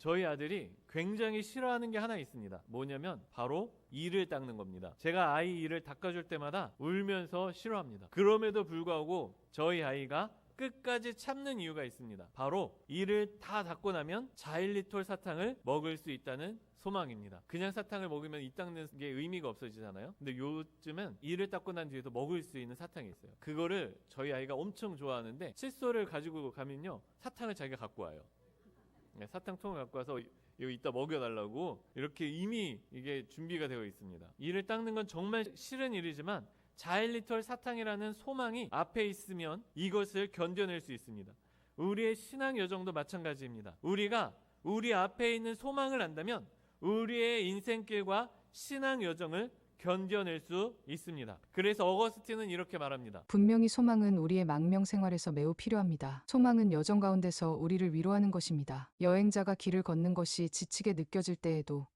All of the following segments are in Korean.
저희 아들이 굉장히 싫어하는 게 하나 있습니다. 뭐냐면 바로 이를 닦는 겁니다. 제가 아이 이를 닦아줄 때마다 울면서 싫어합니다. 그럼에도 불구하고 저희 아이가 끝까지 참는 이유가 있습니다. 바로 이를 다 닦고 나면 자일리톨 사탕을 먹을 수 있다는 소망입니다. 그냥 사탕을 먹으면 이 닦는 게 의미가 없어지잖아요. 근데 요즘은 이를 닦고 난 뒤에도 먹을 수 있는 사탕이 있어요. 그거를 저희 아이가 엄청 좋아하는데 칫솔을 가지고 가면요, 사탕을 자기가 갖고 와요. 사탕통을 갖고 와서 이거 이따 먹여달라고 이렇게 이미 이게 준비가 되어 있습니다. 이를 닦는 건 정말 싫은 일이지만 자일리톨 사탕이라는 소망이 앞에 있으면 이것을 견뎌낼 수 있습니다. 우리의 신앙 여정도 마찬가지입니다. 우리가 우리 앞에 있는 소망을 안다면 우리의 인생길과 신앙 여정을 견뎌낼 수 있습니다. 그래서 어거스틴은 이렇게 말합니다. 분명히 소망은 우리의 망명 생활에서 매우 필요합니다. 소망은 여정 가운데서 우리를 위로하는 것입니다. 여행자가 길을 걷는 것이 지치게 느껴질 때에도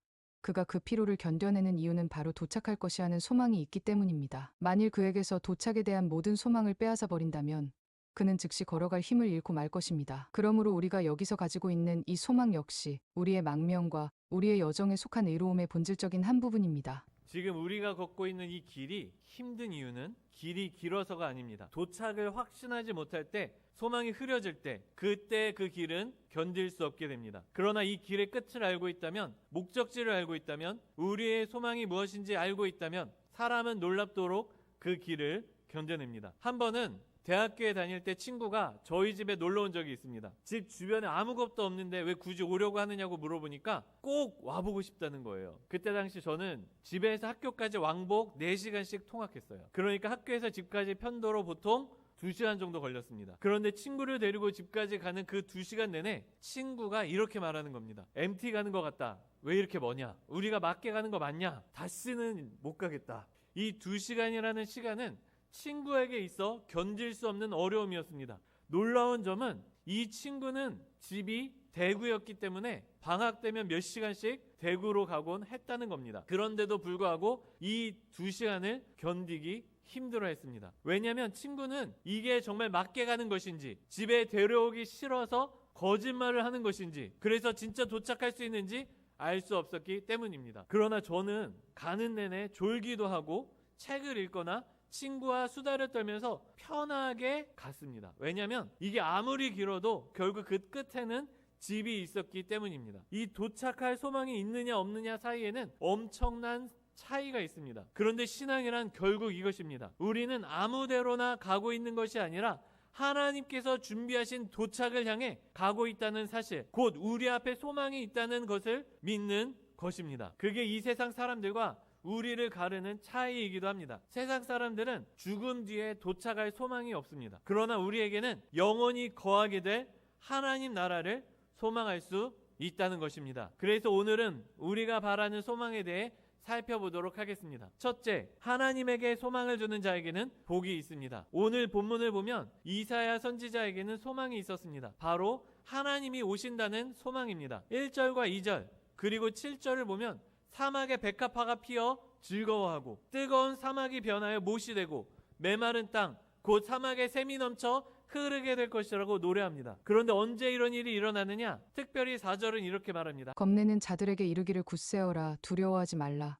그가 그 피로를 견뎌내는 이유는 바로 도착할 것이 하는 소망이 있기 때문입니다. 만일 그에게서 도착에 대한 모든 소망을 빼앗아 버린다면 그는 즉시 걸어갈 힘을 잃고 말 것입니다. 그러므로 우리가 여기서 가지고 있는 이 소망 역시 우리의 망명과 우리의 여정에 속한 의로움의 본질적인 한 부분입니다. 지금 우리가 걷고 있는 이 길이 힘든 이유는 길이 길어서가 아닙니다. 도착을 확신하지 못할 때, 소망이 흐려질 때, 그때 그 길은 견딜 수 없게 됩니다. 그러나 이 길의 끝을 알고 있다면, 목적지를 알고 있다면, 우리의 소망이 무엇인지 알고 있다면 사람은 놀랍도록 그 길을 견뎌냅니다. 한 번은 대학교에 다닐 때 친구가 저희 집에 놀러 온 적이 있습니다. 집 주변에 아무것도 없는데 왜 굳이 오려고 하느냐고 물어보니까 꼭 와보고 싶다는 거예요. 그때 당시 저는 집에서 학교까지 왕복 4시간씩 통학했어요. 그러니까 학교에서 집까지 편도로 보통 2시간 정도 걸렸습니다. 그런데 친구를 데리고 집까지 가는 그 2시간 내내 친구가 이렇게 말하는 겁니다. MT 가는 것 같다. 왜 이렇게 머냐? 우리가 맞게 가는 거 맞냐? 다시는 못 가겠다. 이 2시간이라는 시간은 친구에게 있어 견딜 수 없는 어려움이었습니다. 놀라운 점은 이 친구는 집이 대구였기 때문에 방학 되면 몇 시간씩 대구로 가곤 했다는 겁니다. 그런데도 불구하고 이 2시간을 견디기 힘들어했습니다. 왜냐하면 친구는 이게 정말 맞게 가는 것인지, 집에 데려오기 싫어서 거짓말을 하는 것인지, 그래서 진짜 도착할 수 있는지 알 수 없었기 때문입니다. 그러나 저는 가는 내내 졸기도 하고 책을 읽거나 친구와 수다를 떨면서 편하게 갔습니다. 왜냐하면 이게 아무리 길어도 결국 그 끝에는 집이 있었기 때문입니다. 이 도착할 소망이 있느냐 없느냐 사이에는 엄청난 차이가 있습니다. 그런데 신앙이란 결국 이것입니다. 우리는 아무데로나 가고 있는 것이 아니라 하나님께서 준비하신 도착을 향해 가고 있다는 사실, 곧 우리 앞에 소망이 있다는 것을 믿는 것입니다. 그게 이 세상 사람들과 우리를 가르는 차이이기도 합니다. 세상 사람들은 죽음 뒤에 도착할 소망이 없습니다. 그러나 우리에게는 영원히 거하게 될 하나님 나라를 소망할 수 있다는 것입니다. 그래서 오늘은 우리가 바라는 소망에 대해 살펴보도록 하겠습니다. 첫째, 하나님에게 소망을 두는 자에게는 복이 있습니다. 오늘 본문을 보면 이사야 선지자에게는 소망이 있었습니다. 바로 하나님이 오신다는 소망입니다. 1절과 2절 그리고 7절을 보면 사막에 백합화가 피어 즐거워하고 뜨거운 사막이 변하여 못이 되고 메마른 땅 곧 사막에 샘이 넘쳐 흐르게 될 것이라고 노래합니다. 그런데 언제 이런 일이 일어나느냐? 특별히 4절은 이렇게 말합니다. 겁내는 자들에게 이르기를 굳세어라. 두려워하지 말라.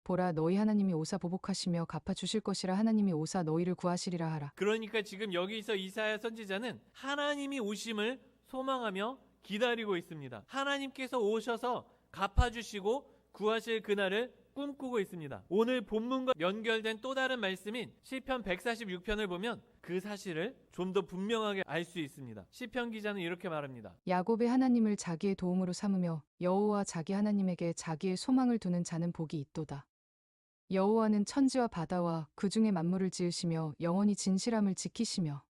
보라, 너희 하나님이 오사 보복하시며 갚아주실 것이라. 하나님이 오사 너희를 구하시리라 하라. 그러니까 지금 여기서 이사야 선지자는 하나님이 오심을 소망하며 기다리고 있습니다. 하나님께서 오셔서 갚아주시고 구하실 그날을 꿈꾸고 있습니다. 오늘 본문과 연결된 또 다른 말씀인 시편 146편을 보면 그 사실을 좀 더 분명하게 알 수 있습니다. 시편 기자는 이렇게 말합니다. 야곱의 하나님을 자기의 도움으로 삼으며 여호와 자기 하나님에게 자기의 소망을 두는 자는 복이 있도다. 여호와는 천지와 바다와 그 중에 만물을 지으시며 영원히 진실함을 지키시며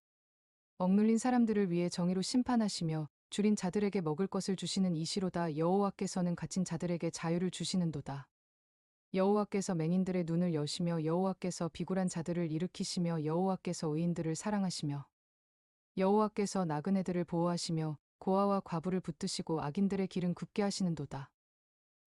억눌린 사람들을 위해 정의로 심판하시며 줄인 자들에게 먹을 것을 주시는 이시로다. 여호와께서는 갇힌 자들에게 자유를 주시는도다. 여호와께서 맹인들의 눈을 여시며 여호와께서 비굴한 자들을 일으키시며 여호와께서 의인들을 사랑하시며 여호와께서 나그네들을 보호하시며 고아와 과부를 붙드시고 악인들의 길은 굽게 하시는도다.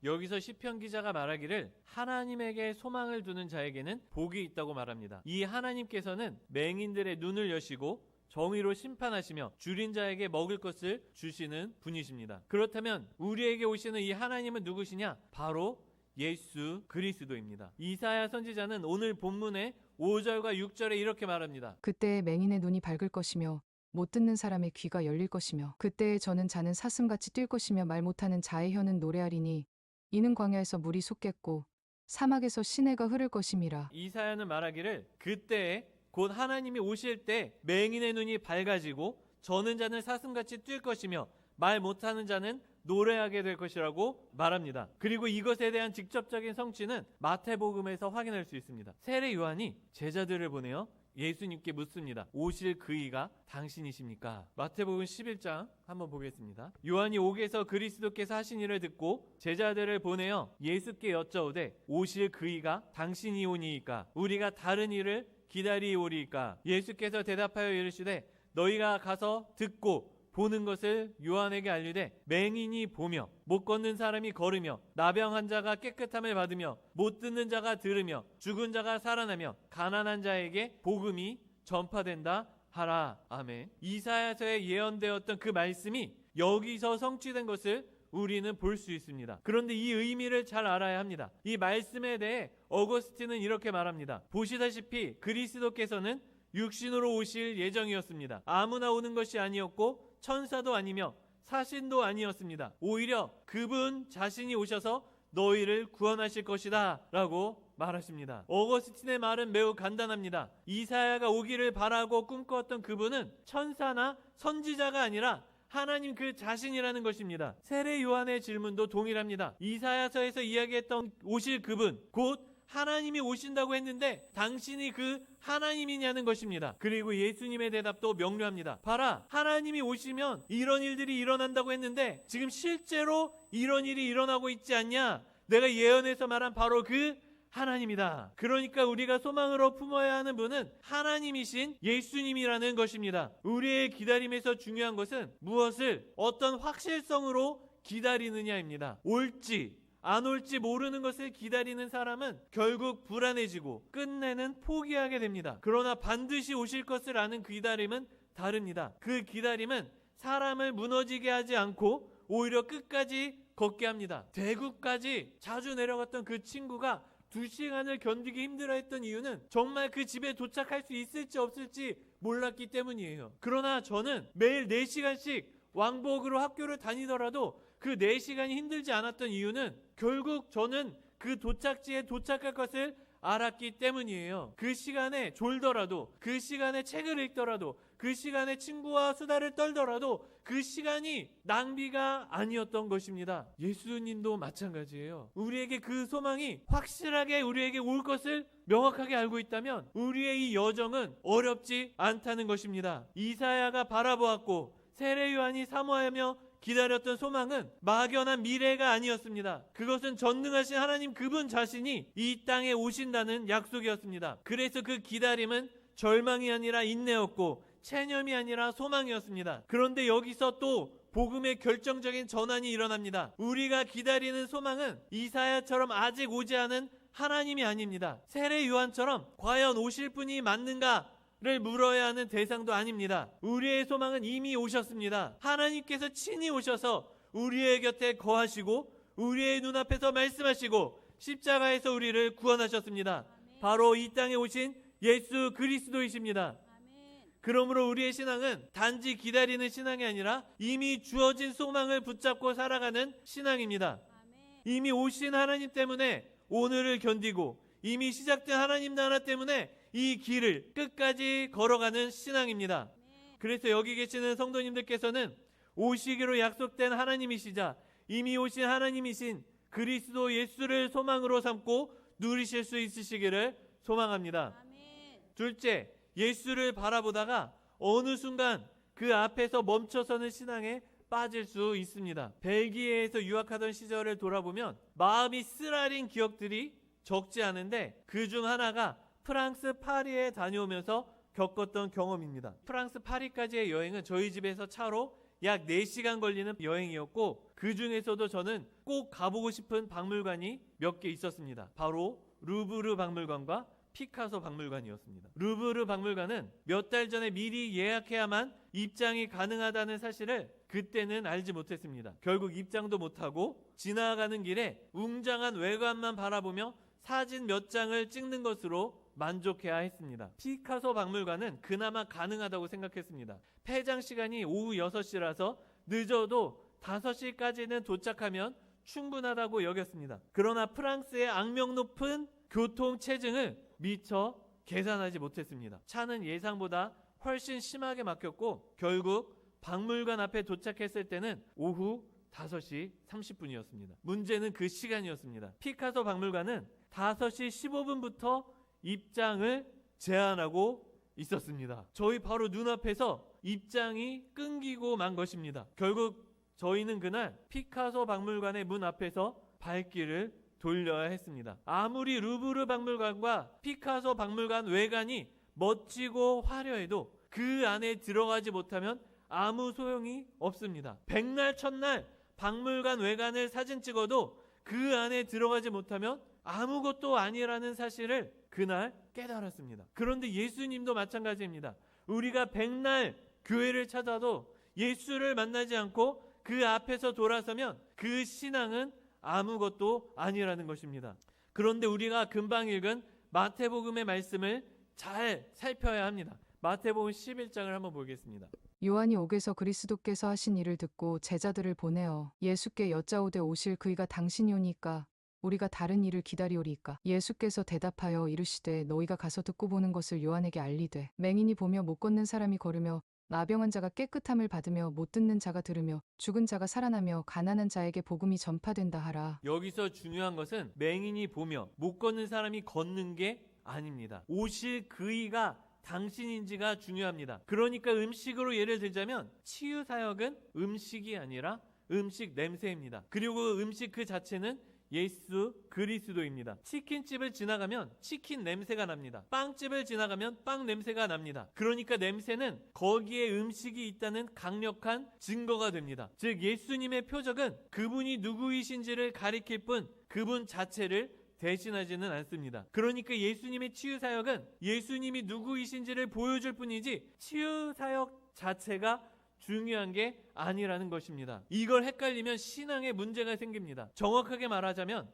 여기서 시편 기자가 말하기를 하나님에게 소망을 두는 자에게는 복이 있다고 말합니다. 이 하나님께서는 맹인들의 눈을 여시고 정의로 심판하시며 줄인 자에게 먹을 것을 주시는 분이십니다. 그렇다면 우리에게 오시는 이 하나님은 누구시냐? 바로 예수 그리스도입니다. 이사야 선지자는 오늘 본문의 5절과 6절에 이렇게 말합니다. 그때에 맹인의 눈이 밝을 것이며 못 듣는 사람의 귀가 열릴 것이며 그때에 저는 자는 사슴같이 뛸 것이며 말 못하는 자의 혀는 노래하리니 이는 광야에서 물이 솟겠고 사막에서 시내가 흐를 것임이라. 이사야는 말하기를 그때에 곧 하나님이 오실 때 맹인의 눈이 밝아지고 저는 자는 사슴같이 뛸 것이며 말 못하는 자는 노래하게 될 것이라고 말합니다. 그리고 이것에 대한 직접적인 성취는 마태복음에서 확인할 수 있습니다. 세례 요한이 제자들을 보내어 예수님께 묻습니다. 오실 그이가 당신이십니까? 마태복음 11장 한번 보겠습니다. 요한이 옥에서 그리스도께서 하신 일을 듣고 제자들을 보내어 예수께 여짜오되 오실 그이가 당신이오니이까 우리가 다른 일을 기다리오리이까? 예수께서 대답하여 이르시되 너희가 가서 듣고 보는 것을 요한에게 알리되 맹인이 보며 못 걷는 사람이 걸으며 나병한 자가 깨끗함을 받으며 못 듣는 자가 들으며 죽은 자가 살아나며 가난한 자에게 복음이 전파된다 하라. 아멘. 이사야서에 예언되었던 그 말씀이 여기서 성취된 것을 우리는 볼 수 있습니다. 그런데 이 의미를 잘 알아야 합니다. 이 말씀에 대해 어거스틴은 이렇게 말합니다. 보시다시피 그리스도께서는 육신으로 오실 예정이었습니다. 아무나 오는 것이 아니었고 천사도 아니며 사신도 아니었습니다. 오히려 그분 자신이 오셔서 너희를 구원하실 것이다 라고 말하십니다. 어거스틴의 말은 매우 간단합니다. 이사야가 오기를 바라고 꿈꾸었던 그분은 천사나 선지자가 아니라 하나님 그 자신이라는 것입니다. 세례 요한의 질문도 동일합니다. 이사야서에서 이야기했던 오실 그분 곧 하나님이 오신다고 했는데 당신이 그 하나님이냐는 것입니다. 그리고 예수님의 대답도 명료합니다. 봐라, 하나님이 오시면 이런 일들이 일어난다고 했는데 지금 실제로 이런 일이 일어나고 있지 않냐? 내가 예언해서 말한 바로 그 하나님이다. 그러니까 우리가 소망으로 품어야 하는 분은 하나님이신 예수님이라는 것입니다. 우리의 기다림에서 중요한 것은 무엇을 어떤 확실성으로 기다리느냐입니다. 올지 안 올지 모르는 것을 기다리는 사람은 결국 불안해지고 끝내는 포기하게 됩니다. 그러나 반드시 오실 것을 아는 기다림은 다릅니다. 그 기다림은 사람을 무너지게 하지 않고 오히려 끝까지 걷게 합니다. 대구까지 자주 내려갔던 그 친구가 2시간을 견디기 힘들어했던 이유는 정말 그 집에 도착할 수 있을지 없을지 몰랐기 때문이에요. 그러나 저는 매일 4시간씩 왕복으로 학교를 다니더라도 그 4시간이 힘들지 않았던 이유는 결국 저는 그 도착지에 도착할 것을 알았기 때문이에요. 그 시간에 졸더라도, 그 시간에 책을 읽더라도, 그 시간에 친구와 수다를 떨더라도 그 시간이 낭비가 아니었던 것입니다. 예수님도 마찬가지예요. 우리에게 그 소망이 확실하게 우리에게 올 것을 명확하게 알고 있다면 우리의 이 여정은 어렵지 않다는 것입니다. 이사야가 바라보았고 세례 요한이 사모하며 기다렸던 소망은 막연한 미래가 아니었습니다. 그것은 전능하신 하나님 그분 자신이 이 땅에 오신다는 약속이었습니다. 그래서 그 기다림은 절망이 아니라 인내였고 체념이 아니라 소망이었습니다. 그런데 여기서 또 복음의 결정적인 전환이 일어납니다. 우리가 기다리는 소망은 이사야처럼 아직 오지 않은 하나님이 아닙니다. 세례 요한처럼 과연 오실 분이 맞는가? 를 물어야 하는 대상도 아닙니다. 우리의 소망은 이미 오셨습니다. 하나님께서 친히 오셔서 우리의 곁에 거하시고 우리의 눈앞에서 말씀하시고 십자가에서 우리를 구원하셨습니다. 아멘. 바로 이 땅에 오신 예수 그리스도이십니다. 아멘. 그러므로 우리의 신앙은 단지 기다리는 신앙이 아니라 이미 주어진 소망을 붙잡고 살아가는 신앙입니다. 아멘. 이미 오신 하나님 때문에 오늘을 견디고 이미 시작된 하나님 나라 때문에 이 길을 끝까지 걸어가는 신앙입니다. 그래서 여기 계시는 성도님들께서는 오시기로 약속된 하나님이시자 이미 오신 하나님이신 그리스도 예수를 소망으로 삼고 누리실 수 있으시기를 소망합니다. 아멘. 둘째, 예수를 바라보다가 어느 순간 그 앞에서 멈춰서는 신앙에 빠질 수 있습니다. 벨기에에서 유학하던 시절을 돌아보면 마음이 쓰라린 기억들이 적지 않은데 그중 하나가 프랑스 파리에 다녀오면서 겪었던 경험입니다. 프랑스 파리까지의 여행은 저희 집에서 차로 약 4시간 걸리는 여행이었고 그 중에서도 저는 꼭 가보고 싶은 박물관이 몇 개 있었습니다. 바로 루브르 박물관과 피카소 박물관이었습니다. 루브르 박물관은 몇 달 전에 미리 예약해야만 입장이 가능하다는 사실을 그때는 알지 못했습니다. 결국 입장도 못하고 지나가는 길에 웅장한 외관만 바라보며 사진 몇 장을 찍는 것으로 만족해야 했습니다. 피카소 박물관은 그나마 가능하다고 생각했습니다. 폐장 시간이 오후 6시라서 늦어도 5시까지는 도착하면 충분하다고 여겼습니다. 그러나 프랑스의 악명 높은 교통체증을 미처 계산하지 못했습니다. 차는 예상보다 훨씬 심하게 막혔고 결국 박물관 앞에 도착했을 때는 오후 5시 30분이었습니다. 문제는 그 시간이었습니다. 피카소 박물관은 5시 15분부터 입장을 제한하고 있었습니다. 저희 바로 눈앞에서 입장이 끊기고 만 것입니다. 결국 저희는 그날 피카소 박물관의 문 앞에서 발길을 돌려야 했습니다. 아무리 루브르 박물관과 피카소 박물관 외관이 멋지고 화려해도 그 안에 들어가지 못하면 아무 소용이 없습니다. 백날 첫날 박물관 외관을 사진 찍어도 그 안에 들어가지 못하면 아무것도 아니라는 사실을 그날 깨달았습니다. 그런데 예수님도 마찬가지입니다. 우리가 백날 교회를 찾아도 예수를 만나지 않고 그 앞에서 돌아서면 그 신앙은 아무것도 아니라는 것입니다. 그런데 우리가 금방 읽은 마태복음의 말씀을 잘 살펴야 합니다. 마태복음 11장을 한번 보겠습니다. 요한이 옥에서 그리스도께서 하신 일을 듣고 제자들을 보내어 예수께 여짜오되 오실 그이가 당신이오니까 우리가 다른 일을 기다리오리이까. 예수께서 대답하여 이르시되 너희가 가서 듣고 보는 것을 요한에게 알리되 맹인이 보며 못 걷는 사람이 걸으며 나병한 자가 깨끗함을 받으며 못 듣는 자가 들으며 죽은 자가 살아나며 가난한 자에게 복음이 전파된다 하라. 여기서 중요한 것은 맹인이 보며 못 걷는 사람이 걷는 게 아닙니다. 오실 그이가 당신인지가 중요합니다. 그러니까 음식으로 예를 들자면 치유 사역은 음식이 아니라 음식 냄새입니다. 그리고 음식 그 자체는 예수 그리스도입니다. 치킨집을 지나가면 치킨 냄새가 납니다. 빵집을 지나가면 빵 냄새가 납니다. 그러니까 냄새는 거기에 음식이 있다는 강력한 증거가 됩니다. 즉 예수님의 표적은 그분이 누구이신지를 가리킬 뿐 그분 자체를 대신하지는 않습니다. 그러니까 예수님의 치유 사역은 예수님이 누구이신지를 보여줄 뿐이지 치유 사역 자체가 중요한 게 아니라는 것입니다. 이걸 헷갈리면 신앙에 문제가 생깁니다. 정확하게 말하자면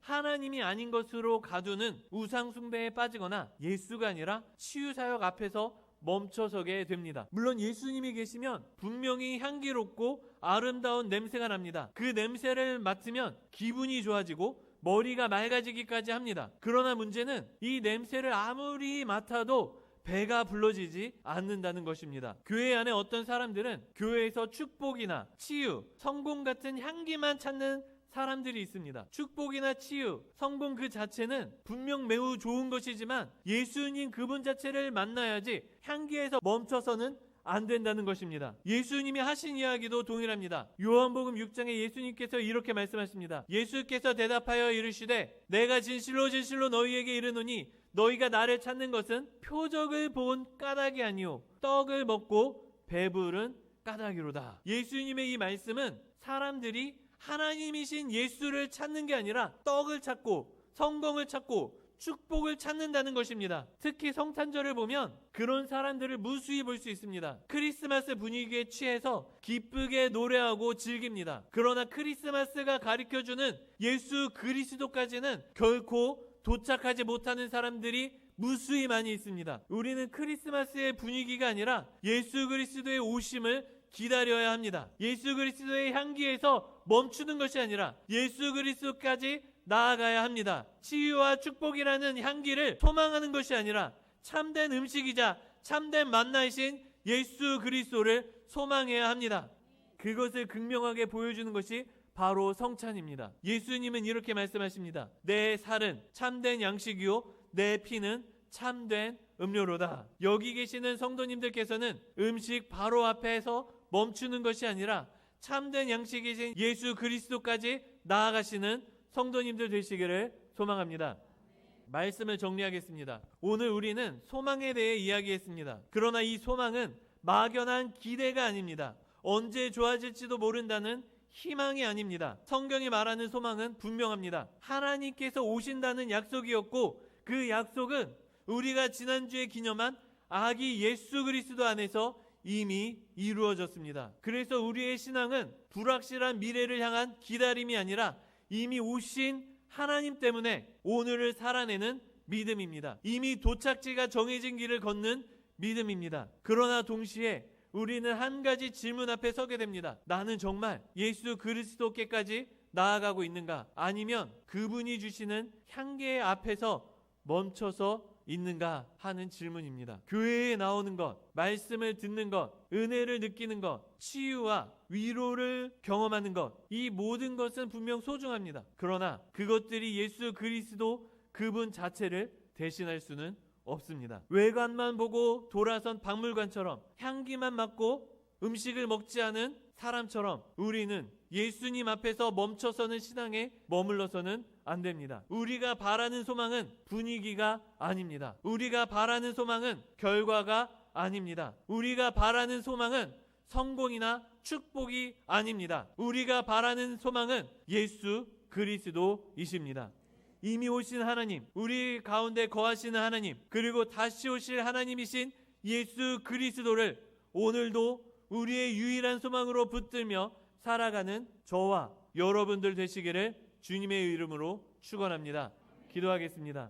하나님이 아닌 것으로 가두는 우상 숭배에 빠지거나 예수가 아니라 치유 사역 앞에서 멈춰서게 됩니다. 물론 예수님이 계시면 분명히 향기롭고 아름다운 냄새가 납니다. 그 냄새를 맡으면 기분이 좋아지고 머리가 맑아지기까지 합니다. 그러나 문제는 이 냄새를 아무리 맡아도 배가 불러지지 않는다는 것입니다. 교회 안에 어떤 사람들은 교회에서 축복이나 치유, 성공 같은 향기만 찾는 사람들이 있습니다. 축복이나 치유, 성공 그 자체는 분명 매우 좋은 것이지만 예수님 그분 자체를 만나야지 향기에서 멈춰서는 안 된다는 것입니다. 예수님이 하신 이야기도 동일합니다. 요한복음 6장에 예수님께서 이렇게 말씀하십니다. 예수께서 대답하여 이르시되 내가 진실로 진실로 너희에게 이르노니 너희가 나를 찾는 것은 표적을 본 까닭이 아니요 떡을 먹고 배부른 까닭이로다. 예수님의 이 말씀은 사람들이 하나님이신 예수를 찾는 게 아니라 떡을 찾고 성공을 찾고 축복을 찾는다는 것입니다. 특히 성탄절을 보면 그런 사람들을 무수히 볼 수 있습니다. 크리스마스 분위기에 취해서 기쁘게 노래하고 즐깁니다. 그러나 크리스마스가 가르쳐주는 예수 그리스도까지는 결코 도착하지 못하는 사람들이 무수히 많이 있습니다. 우리는 크리스마스의 분위기가 아니라 예수 그리스도의 오심을 기다려야 합니다. 예수 그리스도의 향기에서 멈추는 것이 아니라 예수 그리스도까지 나아가야 합니다. 치유와 축복이라는 향기를 소망하는 것이 아니라 참된 음식이자 참된 만나이신 예수 그리스도를 소망해야 합니다. 그것을 극명하게 보여주는 것이 바로 성찬입니다. 예수님은 이렇게 말씀하십니다. 내 살은 참된 양식이요 내 피는 참된 음료로다. 여기 계시는 성도님들께서는 음식 바로 앞에서 멈추는 것이 아니라 참된 양식이신 예수 그리스도까지 나아가시는 성도님들 되시기를 소망합니다. 말씀을 정리하겠습니다. 오늘 우리는 소망에 대해 이야기했습니다. 그러나 이 소망은 막연한 기대가 아닙니다. 언제 좋아질지도 모른다는 희망이 아닙니다. 성경이 말하는 소망은 분명합니다. 하나님께서 오신다는 약속이었고 그 약속은 우리가 지난주에 기념한 아기 예수 그리스도 안에서 이미 이루어졌습니다. 그래서 우리의 신앙은 불확실한 미래를 향한 기다림이 아니라 이미 오신 하나님 때문에 오늘을 살아내는 믿음입니다. 이미 도착지가 정해진 길을 걷는 믿음입니다. 그러나 동시에 우리는 한 가지 질문 앞에 서게 됩니다. 나는 정말 예수 그리스도께까지 나아가고 있는가? 아니면 그분이 주시는 향기 앞에서 멈춰서 있는가 하는 질문입니다. 교회에 나오는 것, 말씀을 듣는 것, 은혜를 느끼는 것, 치유와 위로를 경험하는 것, 이 모든 것은 분명 소중합니다. 그러나 그것들이 예수 그리스도 그분 자체를 대신할 수는 없습니다. 외관만 보고 돌아선 박물관처럼 향기만 맡고 음식을 먹지 않은 사람처럼 우리는 예수님 앞에서 멈춰서는 신앙에 머물러서는 안 됩니다. 우리가 바라는 소망은 분위기가 아닙니다. 우리가 바라는 소망은 결과가 아닙니다. 우리가 바라는 소망은 성공이나 축복이 아닙니다. 우리가 바라는 소망은 예수 그리스도이십니다. 이미 오신 하나님, 우리 가운데 거하시는 하나님, 그리고 다시 오실 하나님이신 예수 그리스도를 오늘도 우리의 유일한 소망으로 붙들며 살아가는 저와 여러분들 되시기를 주님의 이름으로 축원합니다. 기도하겠습니다.